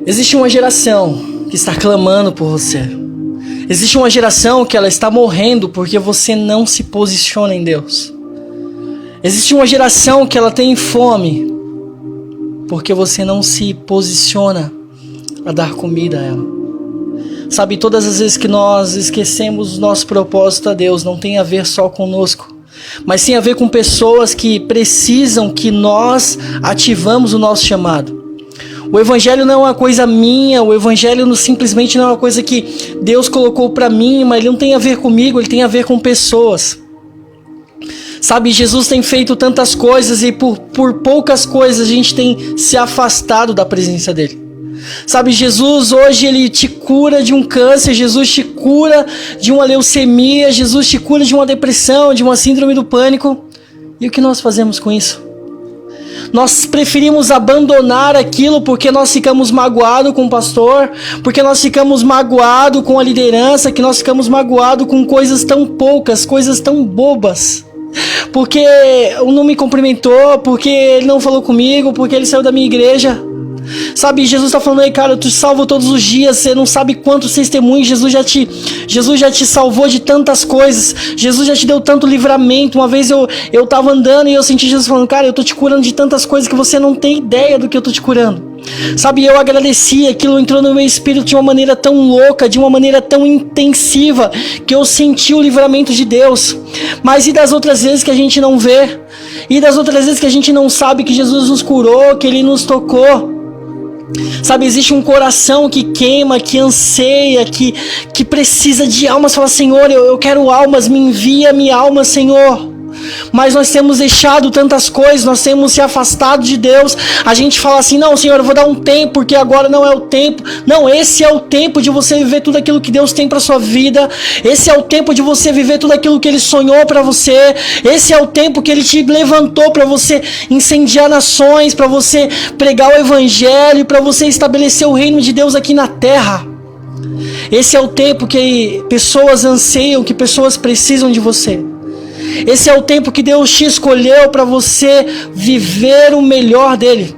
Existe uma geração que está clamando por você. Existe uma geração que ela está morrendo porque você não se posiciona em Deus. Existe uma geração que ela tem fome porque você não se posiciona a dar comida a ela. Sabe, todas as vezes que nós esquecemos o nosso propósito a Deus, não tem a ver só conosco, mas tem a ver com pessoas que precisam que nós ativamos o nosso chamado. O evangelho não é uma coisa minha, o evangelho simplesmente não é uma coisa que Deus colocou para mim, mas ele não tem a ver comigo, ele tem a ver com pessoas. Sabe, Jesus tem feito tantas coisas e por poucas coisas a gente tem se afastado da presença dele. Sabe, Jesus hoje ele te cura de um câncer, Jesus te cura de uma leucemia, Jesus te cura de uma depressão, de uma síndrome do pânico. E o que nós fazemos com isso? Nós preferimos abandonar aquilo porque nós ficamos magoados com o pastor, porque nós ficamos magoados com a liderança, que nós ficamos magoados com coisas tão poucas, coisas tão bobas. Porque não me cumprimentou, porque ele não falou comigo, porque ele saiu da minha igreja. Sabe, Jesus está falando aí, cara, eu te salvo todos os dias, você não sabe quantos testemunhos, Jesus já te salvou de tantas coisas, Jesus já te deu tanto livramento. Uma vez eu tava andando e eu senti Jesus falando, cara, eu tô te curando de tantas coisas que você não tem ideia do que eu tô te curando. Sabe, eu agradeci, aquilo entrou no meu espírito de uma maneira tão louca, de uma maneira tão intensiva, que eu senti o livramento de Deus. Mas e das outras vezes que a gente não vê? E das outras vezes que a gente não sabe que Jesus nos curou, que Ele nos tocou? Sabe, existe um coração que queima, que anseia, que precisa de almas. Fala, Senhor, eu quero almas, me envia minha alma, Senhor. Mas nós temos deixado tantas coisas, nós temos se afastado de Deus. A gente fala assim, não, Senhor, eu vou dar um tempo, porque agora não é o tempo. Não, esse é o tempo de você viver tudo aquilo que Deus tem para sua vida. Esse é o tempo de você viver tudo aquilo que Ele sonhou para você. Esse é o tempo que Ele te levantou para você incendiar nações, para você pregar o Evangelho, para você estabelecer o reino de Deus aqui na terra. Esse é o tempo que pessoas anseiam, que pessoas precisam de você. Esse é o tempo que Deus te escolheu para você viver o melhor dele.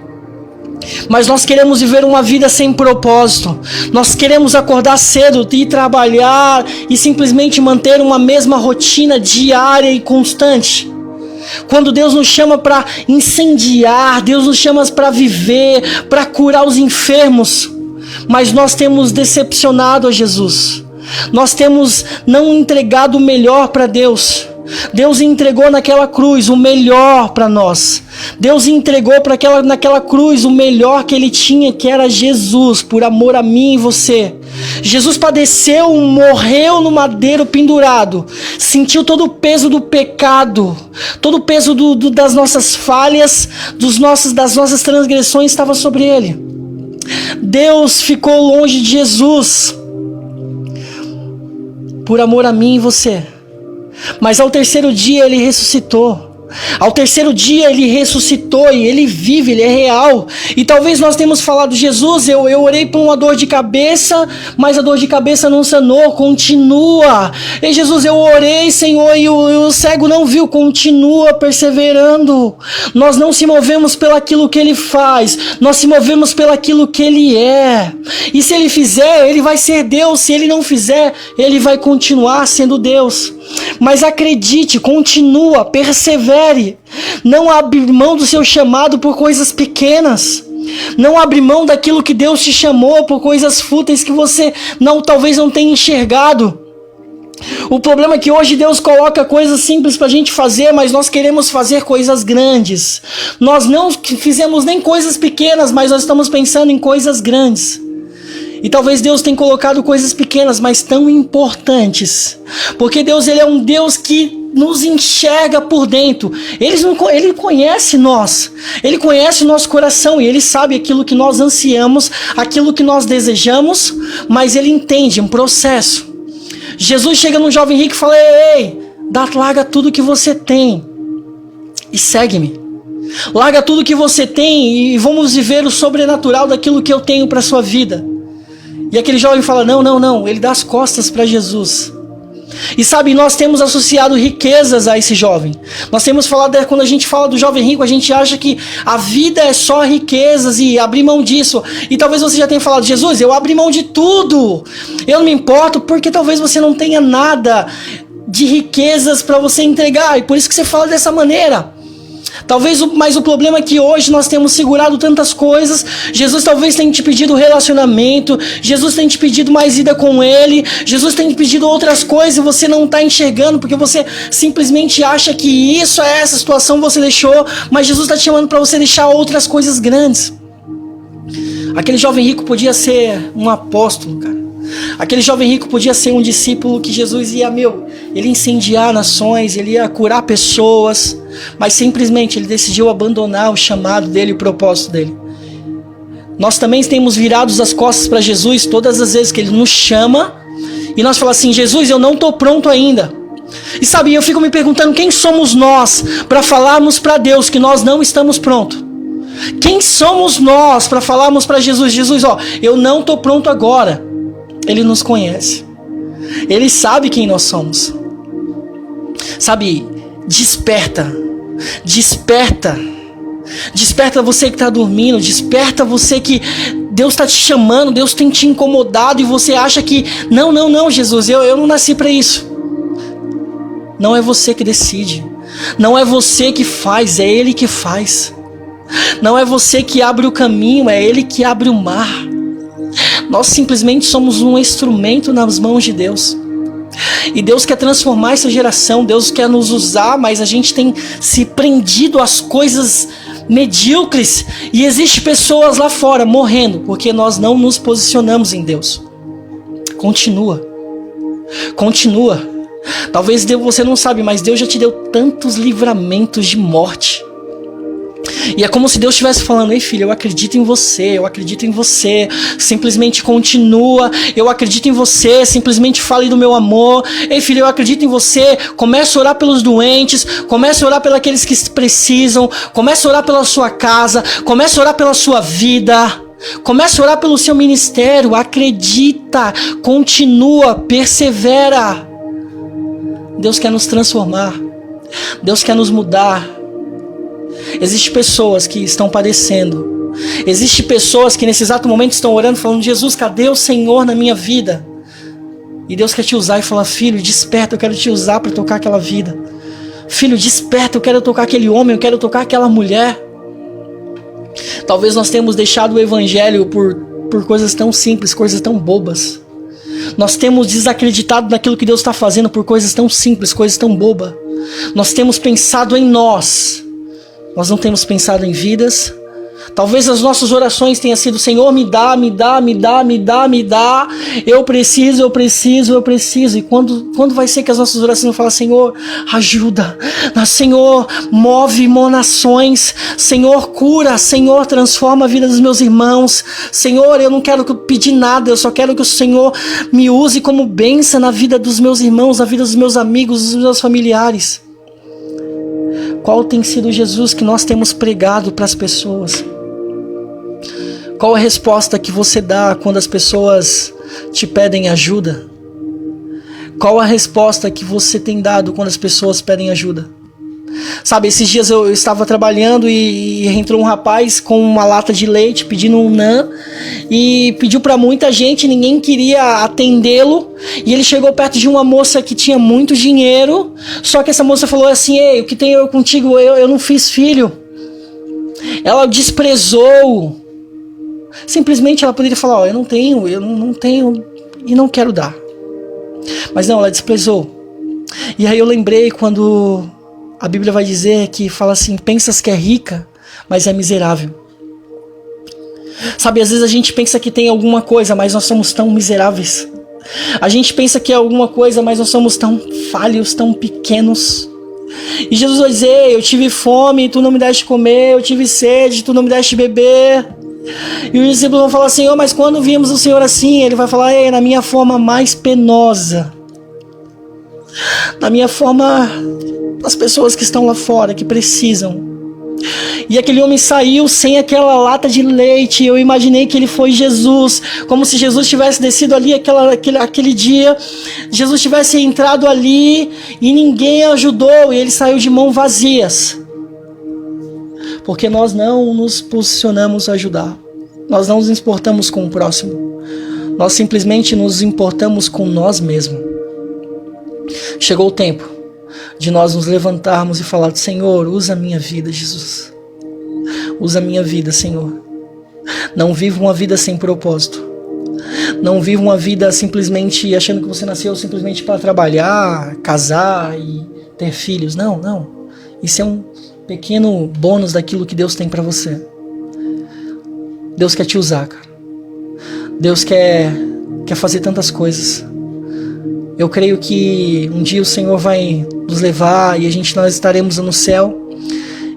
Mas nós queremos viver uma vida sem propósito. Nós queremos acordar cedo, ir trabalhar e simplesmente manter uma mesma rotina diária e constante. Quando Deus nos chama para incendiar, Deus nos chama para viver, para curar os enfermos. Mas nós temos decepcionado a Jesus. Nós temos não entregado o melhor para Deus. Deus entregou naquela cruz o melhor para nós. Deus entregou naquela cruz o melhor que Ele tinha, que era Jesus, por amor a mim e você. Jesus padeceu, morreu no madeiro pendurado, sentiu todo o peso do pecado, todo o peso das nossas falhas, das nossas transgressões estava sobre Ele. Deus ficou longe de Jesus por amor a mim e você. Mas ao terceiro dia Ele ressuscitou. Ao terceiro dia Ele ressuscitou e Ele vive, Ele é real. E talvez nós tenhamos falado, Jesus, eu orei por uma dor de cabeça, mas a dor de cabeça não sanou, continua. E Jesus, eu orei, Senhor, e o cego não viu, continua perseverando. Nós não se movemos pelaquilo que Ele faz, nós se movemos pelaquilo que Ele é. E se Ele fizer, Ele vai ser Deus. Se Ele não fizer, Ele vai continuar sendo Deus. Mas acredite, continua, persevere. Não abre mão do seu chamado por coisas pequenas. Não abre mão daquilo que Deus te chamou por coisas fúteis que você talvez não tenha enxergado. O problema é que hoje Deus coloca coisas simples pra gente fazer, mas nós queremos fazer coisas grandes. Nós não fizemos nem coisas pequenas, mas nós estamos pensando em coisas grandes. E talvez Deus tenha colocado coisas pequenas, mas tão importantes. Porque Deus, Ele é um Deus que nos enxerga por dentro. Ele conhece nós. Ele conhece o nosso coração. E Ele sabe aquilo que nós ansiamos, aquilo que nós desejamos. Mas Ele entende um processo. Jesus chega num jovem rico e fala, ei, larga tudo que você tem e segue-me. Larga tudo que você tem e vamos viver o sobrenatural daquilo que eu tenho para a sua vida. E aquele jovem fala, não, ele dá as costas para Jesus. E sabe, nós temos associado riquezas a esse jovem. Nós temos falado, quando a gente fala do jovem rico, a gente acha que a vida é só riquezas e abrir mão disso. E talvez você já tenha falado, Jesus, eu abri mão de tudo. Eu não me importo, porque talvez você não tenha nada de riquezas para você entregar. E por isso que você fala dessa maneira. Mas o problema é que hoje nós temos segurado tantas coisas. Jesus talvez tenha te pedido relacionamento, Jesus tem te pedido mais vida com Ele, Jesus tem te pedido outras coisas e você não está enxergando porque você simplesmente acha que isso é essa situação você deixou, mas Jesus está te chamando para você deixar outras coisas grandes. Aquele jovem rico podia ser um apóstolo, cara. Aquele jovem rico podia ser um discípulo que Jesus ia, ele incendiar nações, ele ia curar pessoas, mas simplesmente ele decidiu abandonar o chamado dele, o propósito dele. Nós também temos virado as costas para Jesus todas as vezes que ele nos chama e nós falamos assim, Jesus, eu não estou pronto ainda. E sabe, eu fico me perguntando quem somos nós para falarmos para Deus que nós não estamos prontos. Quem somos nós para falarmos para Jesus, eu não estou pronto agora. Ele nos conhece. Ele sabe quem nós somos. Sabe, desperta. Desperta. Desperta você que está dormindo. Desperta você que Deus está te chamando. Deus tem te incomodado e você acha que não, Jesus, eu não nasci para isso. Não é você que decide. Não é você que faz, é Ele que faz. Não é você que abre o caminho, é Ele que abre o mar. Nós simplesmente somos um instrumento nas mãos de Deus. E Deus quer transformar essa geração, Deus quer nos usar, mas a gente tem se prendido às coisas medíocres. E existem pessoas lá fora morrendo porque nós não nos posicionamos em Deus. Continua. Talvez você não sabe, mas Deus já te deu tantos livramentos de morte. E é como se Deus estivesse falando, ei filho, eu acredito em você, simplesmente continua, eu acredito em você, simplesmente fale do meu amor, ei filho, eu acredito em você, comece a orar pelos doentes, comece a orar pelos aqueles que precisam, comece a orar pela sua casa, comece a orar pela sua vida, comece a orar pelo seu ministério, acredita, continua, persevera. Deus quer nos transformar, Deus quer nos mudar. Existem pessoas que estão padecendo. Existem pessoas que nesse exato momento estão orando, falando, Jesus, cadê o Senhor na minha vida? E Deus quer te usar e falar, filho, desperta, eu quero te usar para tocar aquela vida. Filho, desperta, eu quero tocar aquele homem, eu quero tocar aquela mulher. Talvez nós tenhamos deixado o evangelho por coisas tão simples, coisas tão bobas. Nós temos desacreditado naquilo que Deus está fazendo por coisas tão simples, coisas tão bobas. Nós temos pensado em nós. Nós não temos pensado em vidas. Talvez as nossas orações tenham sido, Senhor, me dá. Eu preciso. E quando vai ser que as nossas orações vão falar, Senhor, ajuda. Senhor, move nações. Senhor, cura. Senhor, transforma a vida dos meus irmãos. Senhor, eu não quero pedir nada. Eu só quero que o Senhor me use como bênção na vida dos meus irmãos, na vida dos meus amigos, dos meus familiares. Qual tem sido o Jesus que nós temos pregado para as pessoas? Qual a resposta que você dá quando as pessoas te pedem ajuda? Qual a resposta que você tem dado quando as pessoas pedem ajuda? Sabe, esses dias eu estava trabalhando e entrou um rapaz com uma lata de leite pedindo um nã e pediu para muita gente, ninguém queria atendê-lo, e ele chegou perto de uma moça que tinha muito dinheiro, só que essa moça falou assim, ei, o que tenho eu contigo? Eu não fiz filho. Ela desprezou. Simplesmente ela poderia falar, eu não tenho e não quero dar. Mas não, ela desprezou. E aí eu lembrei quando a Bíblia vai dizer que fala assim, pensas que é rica, mas é miserável. Sabe, às vezes a gente pensa que tem alguma coisa, mas nós somos tão miseráveis. A gente pensa que é alguma coisa, mas nós somos tão falhos, tão pequenos. E Jesus vai dizer, eu tive fome, tu não me deste comer, eu tive sede, tu não me deste beber. E os discípulos vão falar, Senhor, mas quando vimos o Senhor assim? Ele vai falar, na minha forma mais penosa. Na minha forma, das pessoas que estão lá fora, que precisam. E aquele homem saiu sem aquela lata de leite. Eu imaginei que ele foi Jesus, como se Jesus tivesse descido ali aquele dia, Jesus tivesse entrado ali e ninguém ajudou, e ele saiu de mãos vazias. Porque nós não nos posicionamos a ajudar. Nós não nos importamos com o próximo. Nós simplesmente nos importamos com nós mesmos. Chegou o tempo de nós nos levantarmos e falar: Senhor, usa a minha vida, Jesus. Usa a minha vida, Senhor. Não viva uma vida sem propósito. Não viva uma vida simplesmente achando que você nasceu simplesmente para trabalhar, casar e ter filhos. Não, não. Isso é um pequeno bônus daquilo que Deus tem para você. Deus quer te usar, cara. Deus quer fazer tantas coisas. Eu creio que um dia o Senhor vai nos levar e nós estaremos no céu.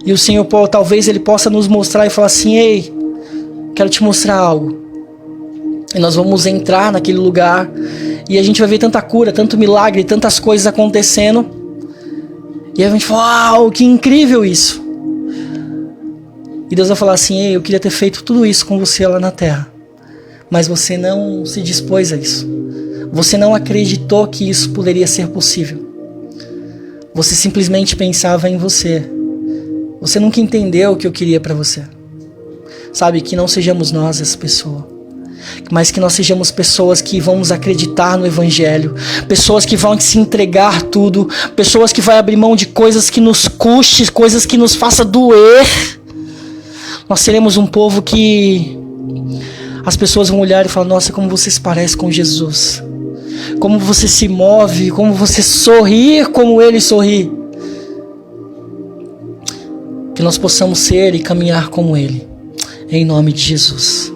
E o Senhor, talvez Ele possa nos mostrar e falar assim: ei, quero te mostrar algo. E nós vamos entrar naquele lugar e a gente vai ver tanta cura, tanto milagre, tantas coisas acontecendo. E a gente fala: uau, que incrível isso. E Deus vai falar assim: ei, eu queria ter feito tudo isso com você lá na terra, mas você não se dispôs a isso. Você não acreditou que isso poderia ser possível. Você simplesmente pensava em você. Você nunca entendeu o que eu queria para você. Sabe, que não sejamos nós essa pessoa, mas que nós sejamos pessoas que vamos acreditar no Evangelho, pessoas que vão se entregar tudo, pessoas que vão abrir mão de coisas que nos custe, coisas que nos faça doer. Nós seremos um povo que as pessoas vão olhar e falar: nossa, como você se parece com Jesus. Como você se move, como você sorri, como Ele sorri. Que nós possamos ser e caminhar como Ele. Em nome de Jesus.